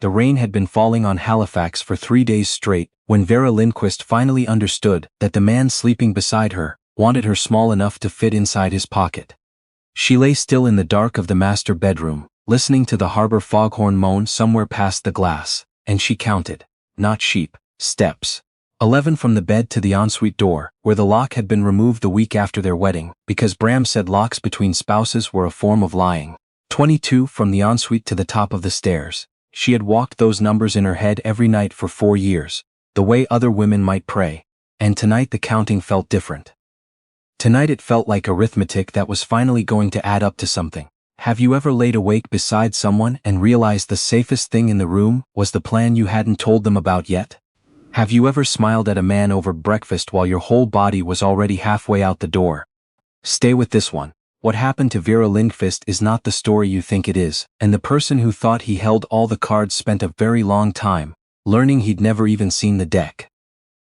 The rain had been falling on Halifax for 3 days straight, when Vera Lindquist finally understood that the man sleeping beside her wanted her small enough to fit inside his pocket. She lay still in the dark of the master bedroom, listening to the harbor foghorn moan somewhere past the glass, and she counted, not sheep, steps. 11 from the bed to the ensuite door, where the lock had been removed the week after their wedding, because Bram said locks between spouses were a form of lying. 22 from the ensuite to the top of the stairs. She had walked those numbers in her head every night for 4 years, the way other women might pray, and tonight the counting felt different. Tonight it felt like arithmetic that was finally going to add up to something. Have you ever laid awake beside someone and realized the safest thing in the room was the plan you hadn't told them about yet? Have you ever smiled at a man over breakfast while your whole body was already halfway out the door? Stay with this one. What happened to Vera Lindquist is not the story you think it is, and the person who thought he held all the cards spent a very long time learning he'd never even seen the deck.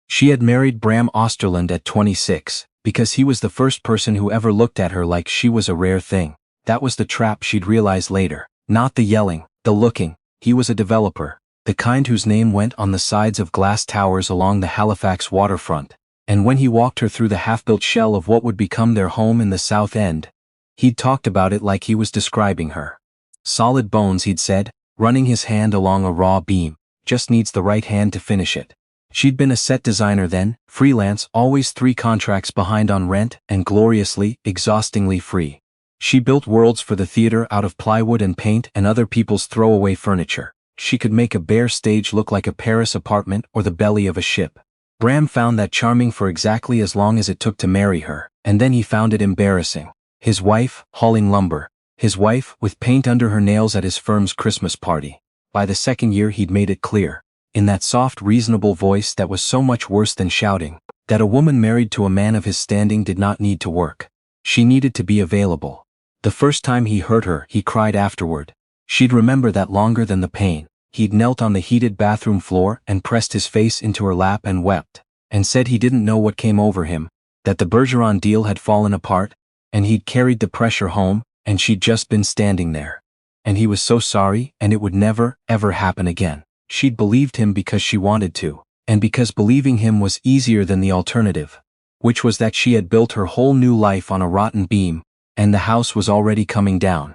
She had married Bram Osterland at 26, because he was the first person who ever looked at her like she was a rare thing. That was the trap she'd realize later. Not the yelling, the looking. He was a developer, the kind whose name went on the sides of glass towers along the Halifax waterfront, and when he walked her through the half-built shell of what would become their home in the South End, he'd talked about it like he was describing her. Solid bones, he'd said, running his hand along a raw beam, just needs the right hand to finish it. She'd been a set designer then, freelance, always 3 contracts behind on rent, and gloriously, exhaustingly free. She built worlds for the theater out of plywood and paint and other people's throwaway furniture. She could make a bare stage look like a Paris apartment or the belly of a ship. Bram found that charming for exactly as long as it took to marry her, and then he found it embarrassing. His wife, hauling lumber. His wife, with paint under her nails at his firm's Christmas party. By the 2nd year he'd made it clear, in that soft, reasonable voice that was so much worse than shouting, that a woman married to a man of his standing did not need to work. She needed to be available. The first time he heard her, he cried afterward. She'd remember that longer than the pain. He'd knelt on the heated bathroom floor and pressed his face into her lap and wept, and said he didn't know what came over him, that the Bergeron deal had fallen apart, and he'd carried the pressure home, and she'd just been standing there. And he was so sorry, and it would never, ever happen again. She'd believed him because she wanted to, and because believing him was easier than the alternative, which was that she had built her whole new life on a rotten beam, and the house was already coming down.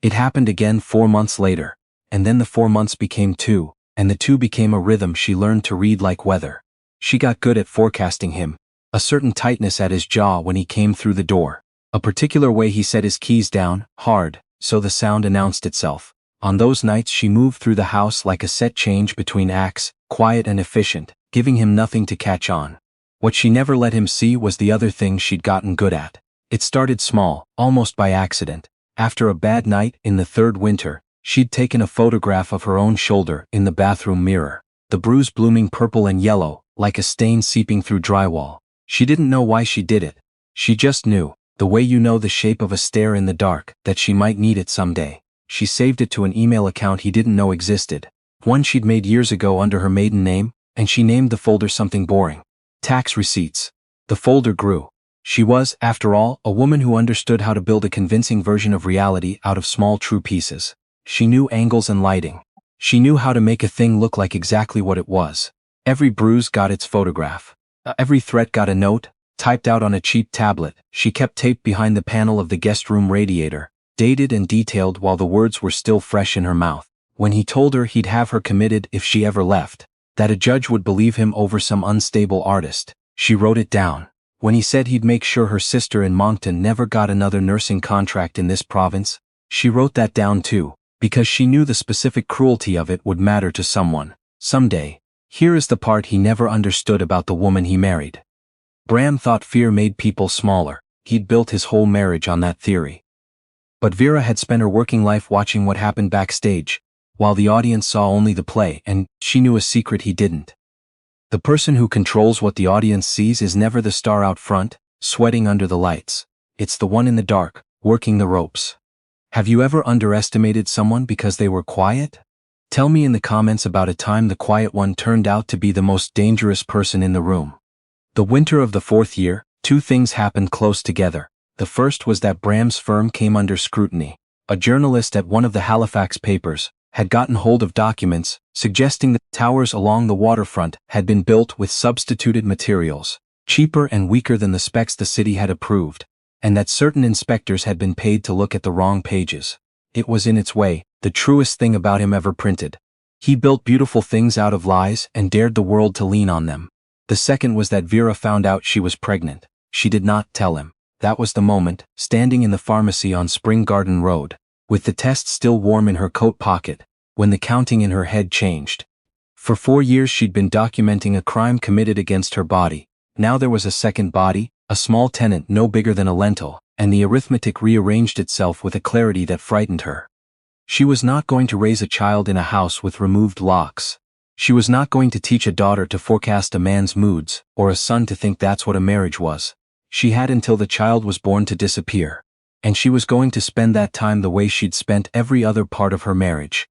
It happened again 4 months later, and then the 4 months became 2, and the 2 became a rhythm she learned to read like weather. She got good at forecasting him, a certain tightness at his jaw when he came through the door, a particular way he set his keys down, hard, so the sound announced itself. On those nights she moved through the house like a set change between acts, quiet and efficient, giving him nothing to catch on. What she never let him see was the other thing she'd gotten good at. It started small, almost by accident. After a bad night in the 3rd winter, she'd taken a photograph of her own shoulder in the bathroom mirror, the bruise blooming purple and yellow, like a stain seeping through drywall. She didn't know why she did it. She just knew, the way you know the shape of a stair in the dark, that she might need it someday. She saved it to an email account he didn't know existed, one she'd made years ago under her maiden name, and she named the folder something boring. Tax receipts. The folder grew. She was, after all, a woman who understood how to build a convincing version of reality out of small true pieces. She knew angles and lighting. She knew how to make a thing look like exactly what it was. Every bruise got its photograph. Every threat got a note, typed out on a cheap tablet. She kept taped behind the panel of the guest room radiator, dated and detailed while the words were still fresh in her mouth. When he told her he'd have her committed if she ever left, that a judge would believe him over some unstable artist, she wrote it down. When he said he'd make sure her sister in Moncton never got another nursing contract in this province, she wrote that down too, because she knew the specific cruelty of it would matter to someone, someday. Here is the part he never understood about the woman he married. Bram thought fear made people smaller. He'd built his whole marriage on that theory. But Vera had spent her working life watching what happened backstage, while the audience saw only the play, and she knew a secret he didn't. The person who controls what the audience sees is never the star out front, sweating under the lights. It's the one in the dark, working the ropes. Have you ever underestimated someone because they were quiet? Tell me in the comments about a time the quiet one turned out to be the most dangerous person in the room. The winter of the 4th year, 2 things happened close together. The first was that Bram's firm came under scrutiny. A journalist at one of the Halifax papers had gotten hold of documents suggesting that towers along the waterfront had been built with substituted materials, cheaper and weaker than the specs the city had approved, and that certain inspectors had been paid to look at the wrong pages. It was in its way the truest thing about him ever printed. He built beautiful things out of lies and dared the world to lean on them. The second was that Vera found out she was pregnant. She did not tell him. That was the moment, standing in the pharmacy on Spring Garden Road, with the test still warm in her coat pocket, when the counting in her head changed. For 4 years she'd been documenting a crime committed against her body. Now there was a second body, a small tenant no bigger than a lentil, and the arithmetic rearranged itself with a clarity that frightened her. She was not going to raise a child in a house with removed locks. She was not going to teach a daughter to forecast a man's moods, or a son to think that's what a marriage was. She had until the child was born to disappear. And she was going to spend that time the way she'd spent every other part of her marriage.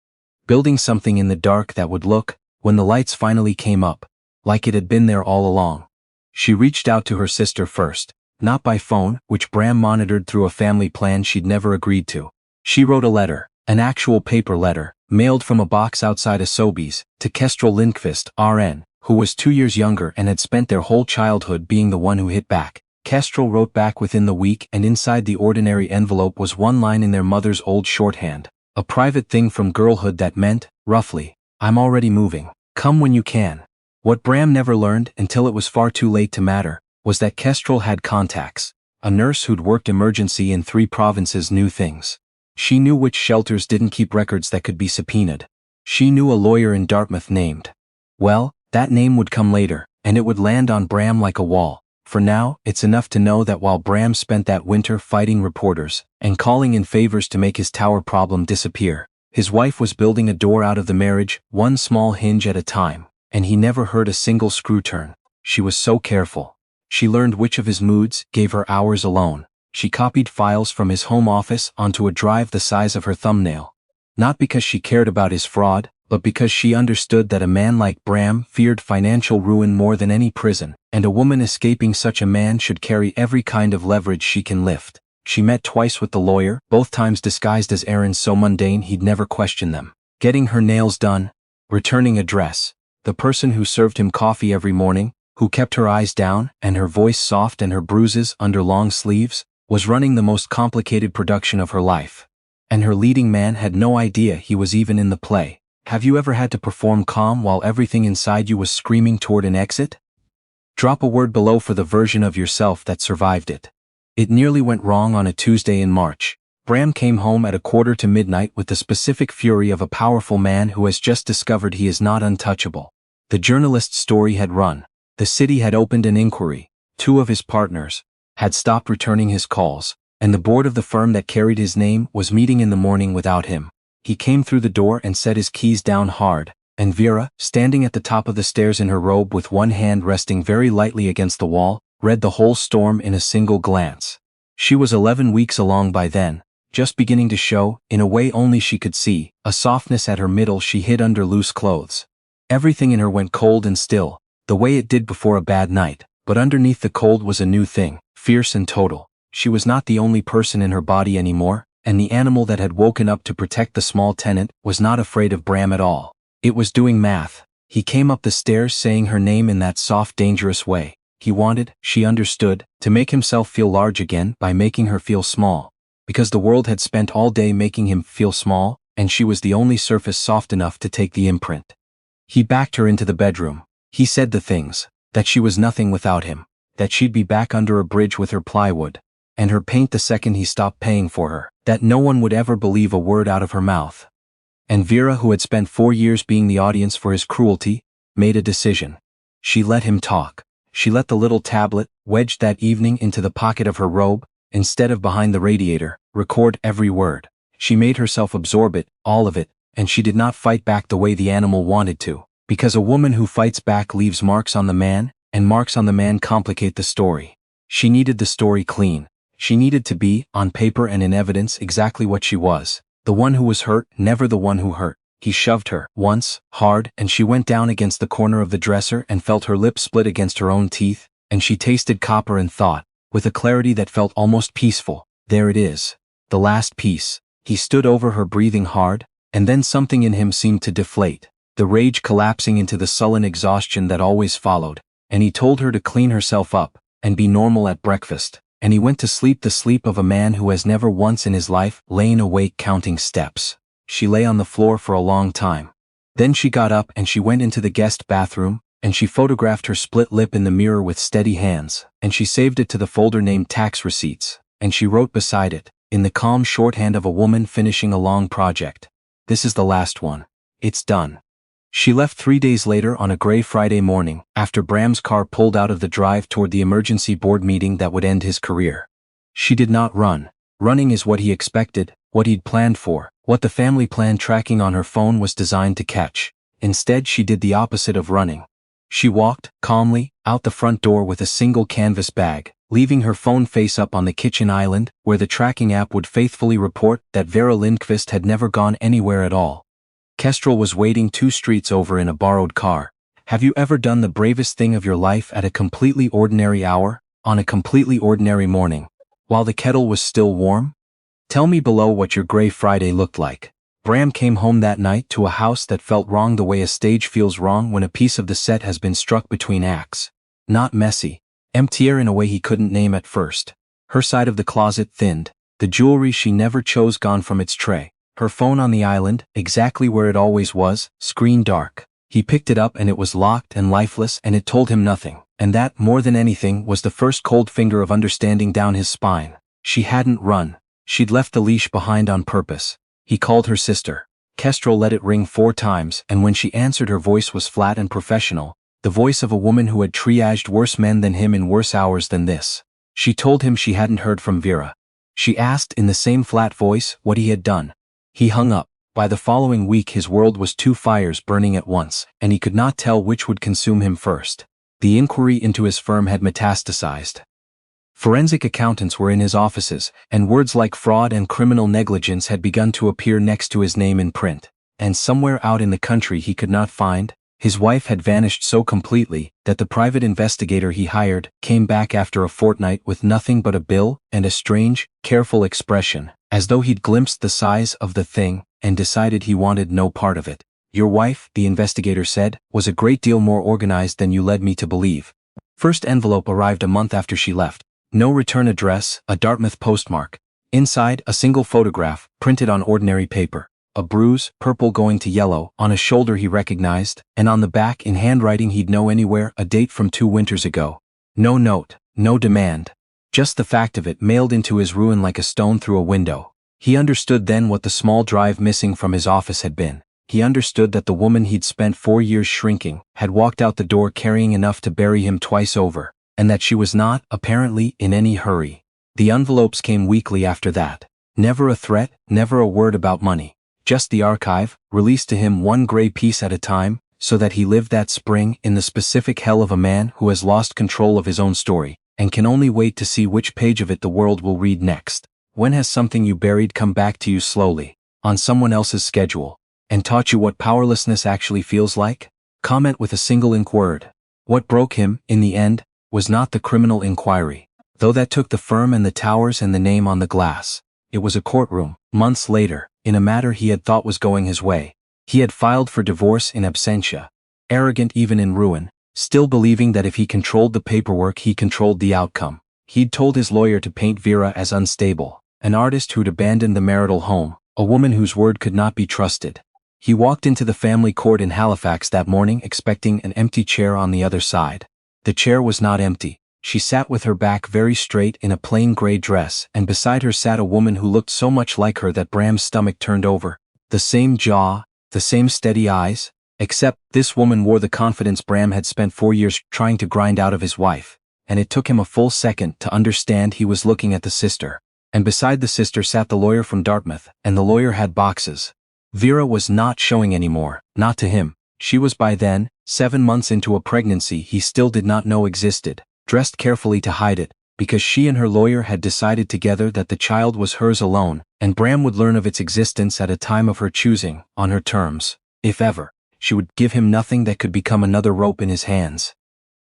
Building something in the dark that would look, when the lights finally came up, like it had been there all along. She reached out to her sister first, not by phone, which Bram monitored through a family plan she'd never agreed to. She wrote a letter, an actual paper letter, mailed from a box outside a Sobeys, to Kestrel Lindqvist, RN, who was 2 years younger and had spent their whole childhood being the one who hit back. Kestrel wrote back within the week, and inside the ordinary envelope was one line in their mother's old shorthand, a private thing from girlhood that meant, roughly, "I'm already moving. Come when you can." What Bram never learned, until it was far too late to matter, was that Kestrel had contacts. A nurse who'd worked emergency in 3 provinces knew things. She knew which shelters didn't keep records that could be subpoenaed. She knew a lawyer in Dartmouth named. Well, that name would come later, and it would land on Bram like a wall. For now, it's enough to know that while Bram spent that winter fighting reporters and calling in favors to make his tower problem disappear, his wife was building a door out of the marriage, one small hinge at a time, and he never heard a single screw turn. She was so careful. She learned which of his moods gave her hours alone. She copied files from his home office onto a drive the size of her thumbnail. Not because she cared about his fraud, but because she understood that a man like Bram feared financial ruin more than any prison, and a woman escaping such a man should carry every kind of leverage she can lift. She met twice with the lawyer, both times disguised as errands so mundane he'd never question them. Getting her nails done, returning a dress, the person who served him coffee every morning, who kept her eyes down and her voice soft and her bruises under long sleeves, was running the most complicated production of her life. And her leading man had no idea he was even in the play. Have you ever had to perform calm while everything inside you was screaming toward an exit? Drop a word below for the version of yourself that survived it. It nearly went wrong on a Tuesday in March. Bram came home at 1:45 with the specific fury of a powerful man who has just discovered he is not untouchable. The journalist's story had run. The city had opened an inquiry. 2 of his partners had stopped returning his calls, and the board of the firm that carried his name was meeting in the morning without him. He came through the door and set his keys down hard, and Vera, standing at the top of the stairs in her robe with one hand resting very lightly against the wall, read the whole storm in a single glance. She was 11 weeks along by then, just beginning to show, in a way only she could see, a softness at her middle she hid under loose clothes. Everything in her went cold and still, the way it did before a bad night, but underneath the cold was a new thing, fierce and total. She was not the only person in her body anymore, and the animal that had woken up to protect the small tenant was not afraid of Bram at all. It was doing math. He came up the stairs saying her name in that soft, dangerous way. He wanted, she understood, to make himself feel large again by making her feel small. Because the world had spent all day making him feel small, and she was the only surface soft enough to take the imprint. He backed her into the bedroom. He said the things, that she was nothing without him, that she'd be back under a bridge with her plywood, and her paint the second he stopped paying for her, that no one would ever believe a word out of her mouth. And Vera, who had spent 4 years being the audience for his cruelty, made a decision. She let him talk. She let the little tablet, wedged that evening into the pocket of her robe, instead of behind the radiator, record every word. She made herself absorb it, all of it, and she did not fight back the way the animal wanted to, because a woman who fights back leaves marks on the man, and marks on the man complicate the story. She needed the story clean. She needed to be, on paper and in evidence, exactly what she was. The one who was hurt, never the one who hurt. He shoved her, once, hard, and she went down against the corner of the dresser and felt her lips split against her own teeth, and she tasted copper and thought, with a clarity that felt almost peaceful, there it is. The last piece. He stood over her breathing hard, And then something in him seemed to deflate, the rage collapsing into the sullen exhaustion that always followed, and he told her to clean herself up and be normal at breakfast, and he went to sleep the sleep of a man who has never once in his life lain awake counting steps. She lay on the floor for a long time. Then she got up and she went into the guest bathroom, and she photographed her split lip in the mirror with steady hands, and she saved it to the folder named tax receipts, and she wrote beside it, in the calm shorthand of a woman finishing a long project, "This is the last one. It's done." She left 3 days later on a gray Friday morning, after Bram's car pulled out of the drive toward the emergency board meeting that would end his career. She did not run. Running is what he expected, what he'd planned for, what the family plan tracking on her phone was designed to catch. Instead, she did the opposite of running. She walked, calmly, out the front door with a single canvas bag, leaving her phone face up on the kitchen island, where the tracking app would faithfully report that Vera Lindqvist had never gone anywhere at all. Kestrel was waiting 2 streets over in a borrowed car. Have you ever done the bravest thing of your life at a completely ordinary hour, on a completely ordinary morning, while the kettle was still warm? Tell me below what your gray Friday looked like. Bram came home that night to a house that felt wrong the way a stage feels wrong when a piece of the set has been struck between acts. Not messy. Emptier in a way he couldn't name at first. Her side of the closet thinned, the jewelry she never chose gone from its tray. Her phone on the island, exactly where it always was, screen dark. He picked it up and it was locked and lifeless and it told him nothing. And that, more than anything, was the first cold finger of understanding down his spine. She hadn't run. She'd left the leash behind on purpose. He called her sister. Kestrel let it ring 4 times, and when she answered her voice was flat and professional, the voice of a woman who had triaged worse men than him in worse hours than this. She told him she hadn't heard from Vera. She asked in the same flat voice what he had done. He hung up. By the following week his world was 2 fires burning at once, and he could not tell which would consume him first. The inquiry into his firm had metastasized. Forensic accountants were in his offices, and words like fraud and criminal negligence had begun to appear next to his name in print. And somewhere out in the country he could not find, his wife had vanished so completely that the private investigator he hired came back after a fortnight with nothing but a bill and a strange, careful expression, as though he'd glimpsed the size of the thing and decided he wanted no part of it. Your wife, the investigator said, was a great deal more organized than you led me to believe. First envelope arrived a month after she left. No return address, a Dartmouth postmark. Inside, a single photograph, printed on ordinary paper. A bruise, purple going to yellow, on a shoulder he recognized, and on the back in handwriting he'd know anywhere, a date from 2 winters ago. No note, no demand. Just the fact of it mailed into his ruin like a stone through a window. He understood then what the small drive missing from his office had been. He understood that the woman he'd spent 4 years shrinking had walked out the door carrying enough to bury him twice over, and that she was not, apparently, in any hurry. The envelopes came weekly after that. Never a threat, never a word about money. Just the archive, released to him 1 gray piece at a time, so that he lived that spring in the specific hell of a man who has lost control of his own story, and can only wait to see which page of it the world will read next. When has something you buried come back to you slowly, on someone else's schedule, and taught you what powerlessness actually feels like? Comment with a single ink word. What broke him, in the end, was not the criminal inquiry, though that took the firm and the towers and the name on the glass. It was a courtroom, months later, in a matter he had thought was going his way. He had filed for divorce in absentia, arrogant even in ruin, still believing that if he controlled the paperwork he controlled the outcome. He'd told his lawyer to paint Vera as unstable, an artist who'd abandoned the marital home, a woman whose word could not be trusted. He walked into the family court in Halifax that morning expecting an empty chair on the other side. The chair was not empty. She sat with her back very straight in a plain gray dress, and beside her sat a woman who looked so much like her that Bram's stomach turned over. The same jaw, the same steady eyes, except this woman wore the confidence Bram had spent 4 years trying to grind out of his wife, and it took him a full second to understand he was looking at the sister. And beside the sister sat the lawyer from Dartmouth, and the lawyer had boxes. Vera was not showing anymore, not to him. She was by then, 7 months into a pregnancy he still did not know existed, dressed carefully to hide it, because she and her lawyer had decided together that the child was hers alone, and Bram would learn of its existence at a time of her choosing, on her terms. If ever, she would give him nothing that could become another rope in his hands.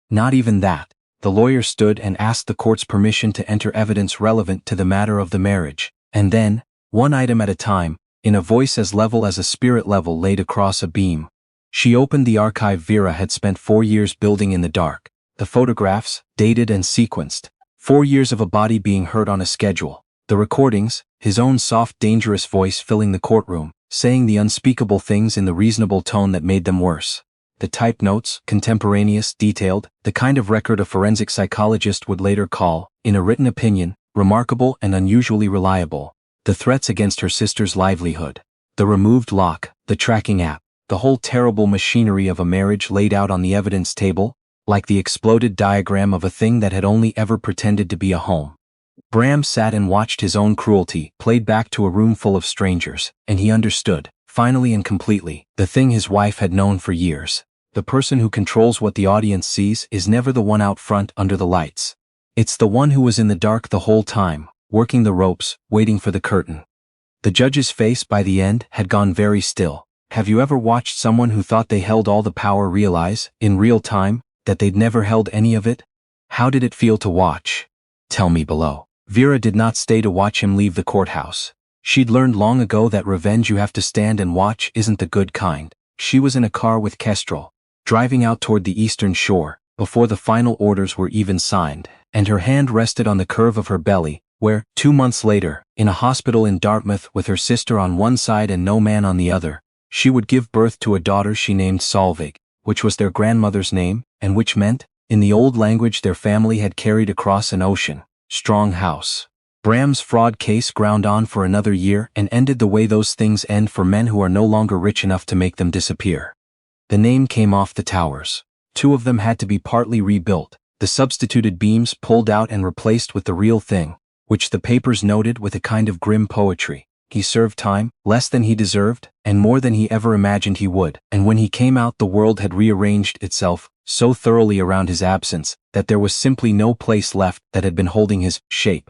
Not even that. The lawyer stood and asked the court's permission to enter evidence relevant to the matter of the marriage, and then, one item at a time, in a voice as level as a spirit level laid across a beam. She opened the archive Vera had spent 4 years building in the dark. The photographs, dated and sequenced. 4 years of a body being hurt on a schedule. The recordings, his own soft, dangerous voice filling the courtroom, saying the unspeakable things in the reasonable tone that made them worse. The typed notes, contemporaneous, detailed, the kind of record a forensic psychologist would later call, in a written opinion, remarkable and unusually reliable. The threats against her sister's livelihood. The removed lock, the tracking app, the whole terrible machinery of a marriage laid out on the evidence table, like the exploded diagram of a thing that had only ever pretended to be a home. Bram sat and watched his own cruelty played back to a room full of strangers, and he understood, finally and completely, the thing his wife had known for years. The person who controls what the audience sees is never the one out front under the lights. It's the one who was in the dark the whole time, working the ropes, waiting for the curtain. The judge's face by the end had gone very still. Have you ever watched someone who thought they held all the power realize, in real time, that they'd never held any of it? How did it feel to watch? Tell me below. Vera did not stay to watch him leave the courthouse. She'd learned long ago that revenge you have to stand and watch isn't the good kind. She was in a car with Kestrel, driving out toward the eastern shore, before the final orders were even signed, and her hand rested on the curve of her belly, where, 2 months later, in a hospital in Dartmouth with her sister on one side and no man on the other, she would give birth to a daughter she named Solveig, which was their grandmother's name, and which meant, in the old language their family had carried across an ocean, strong house. Bram's fraud case ground on for another year and ended the way those things end for men who are no longer rich enough to make them disappear. The name came off the towers. 2 of them had to be partly rebuilt, the substituted beams pulled out and replaced with the real thing, which the papers noted with a kind of grim poetry. He served time, less than he deserved, and more than he ever imagined he would, and when he came out the world had rearranged itself so thoroughly around his absence that there was simply no place left that had been holding his shape.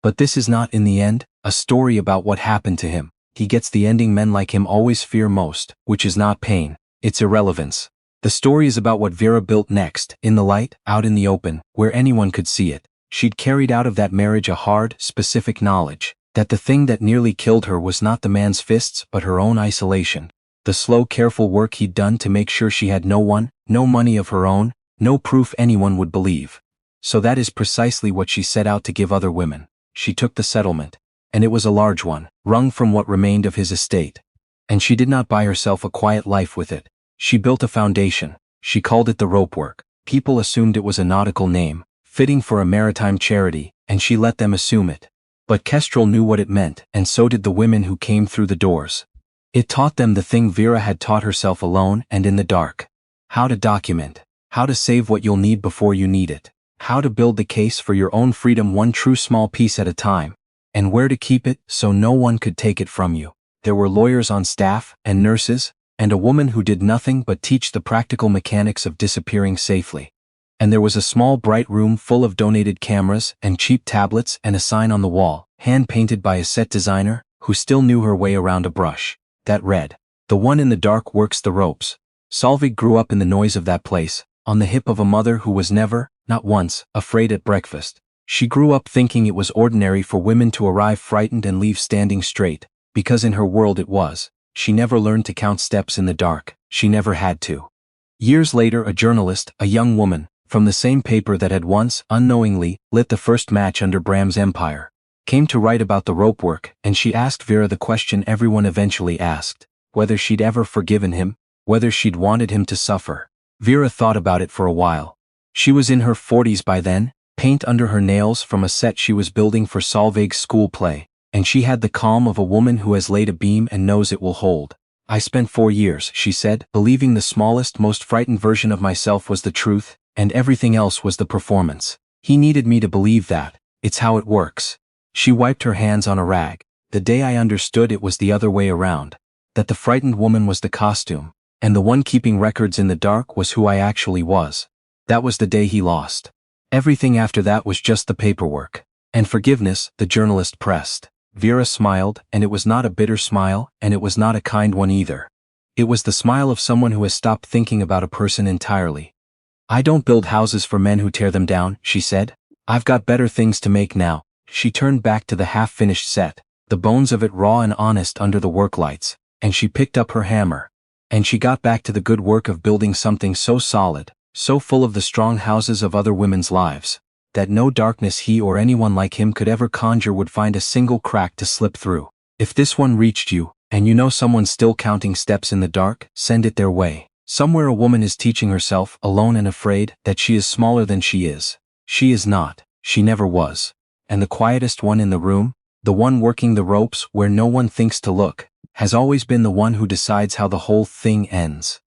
But this is not, in the end, a story about what happened to him. He gets the ending men like him always fear most, which is not pain, it's irrelevance. The story is about what Vera built next, in the light, out in the open, where anyone could see it. She'd carried out of that marriage a hard, specific knowledge, that the thing that nearly killed her was not the man's fists but her own isolation. The slow, careful work he'd done to make sure she had no one, no money of her own, no proof anyone would believe. So that is precisely what she set out to give other women. She took the settlement, and it was a large one, wrung from what remained of his estate. And she did not buy herself a quiet life with it. She built a foundation. She called it the Ropework. People assumed it was a nautical name, fitting for a maritime charity, and she let them assume it. But Kestrel knew what it meant, and so did the women who came through the doors. It taught them the thing Vera had taught herself alone and in the dark. How to document. How to save what you'll need before you need it. How to build the case for your own freedom one true small piece at a time. And where to keep it so no one could take it from you. There were lawyers on staff, and nurses, and a woman who did nothing but teach the practical mechanics of disappearing safely. And there was a small bright room full of donated cameras and cheap tablets and a sign on the wall, hand-painted by a set designer, who still knew her way around a brush, that read, "The one in the dark works the ropes." Solveig grew up in the noise of that place, on the hip of a mother who was never, not once, afraid at breakfast. She grew up thinking it was ordinary for women to arrive frightened and leave standing straight, because in her world it was. She never learned to count steps in the dark. She never had to. Years later, a journalist, a young woman, from the same paper that had once, unknowingly, lit the first match under Bram's empire, came to write about the ropework, and she asked Vera the question everyone eventually asked, whether she'd ever forgiven him, whether she'd wanted him to suffer. Vera thought about it for a while. She was in her 40s by then, paint under her nails from a set she was building for Solveig's school play, and she had the calm of a woman who has laid a beam and knows it will hold. "I spent 4 years," she said, "believing the smallest, most frightened version of myself was the truth, and everything else was the performance. He needed me to believe that. It's how it works." She wiped her hands on a rag. "The day I understood it was the other way around, that the frightened woman was the costume, and the one keeping records in the dark was who I actually was. That was the day he lost. Everything after that was just the paperwork." "And forgiveness?" the journalist pressed. Vera smiled, and it was not a bitter smile, and it was not a kind one either. It was the smile of someone who has stopped thinking about a person entirely. "I don't build houses for men who tear them down," she said. "I've got better things to make now." She turned back to the half-finished set. the bones of it raw and honest under the work lights, and she picked up her hammer. And she got back to the good work of building something so solid, so full of the strong houses of other women's lives, that no darkness he or anyone like him could ever conjure would find a single crack to slip through. If this one reached you, and you know someone's still counting steps in the dark, send it their way. Somewhere a woman is teaching herself, alone and afraid, that she is smaller than she is. She is not, she never was. And the quietest one in the room, the one working the ropes where no one thinks to look, has always been the one who decides how the whole thing ends.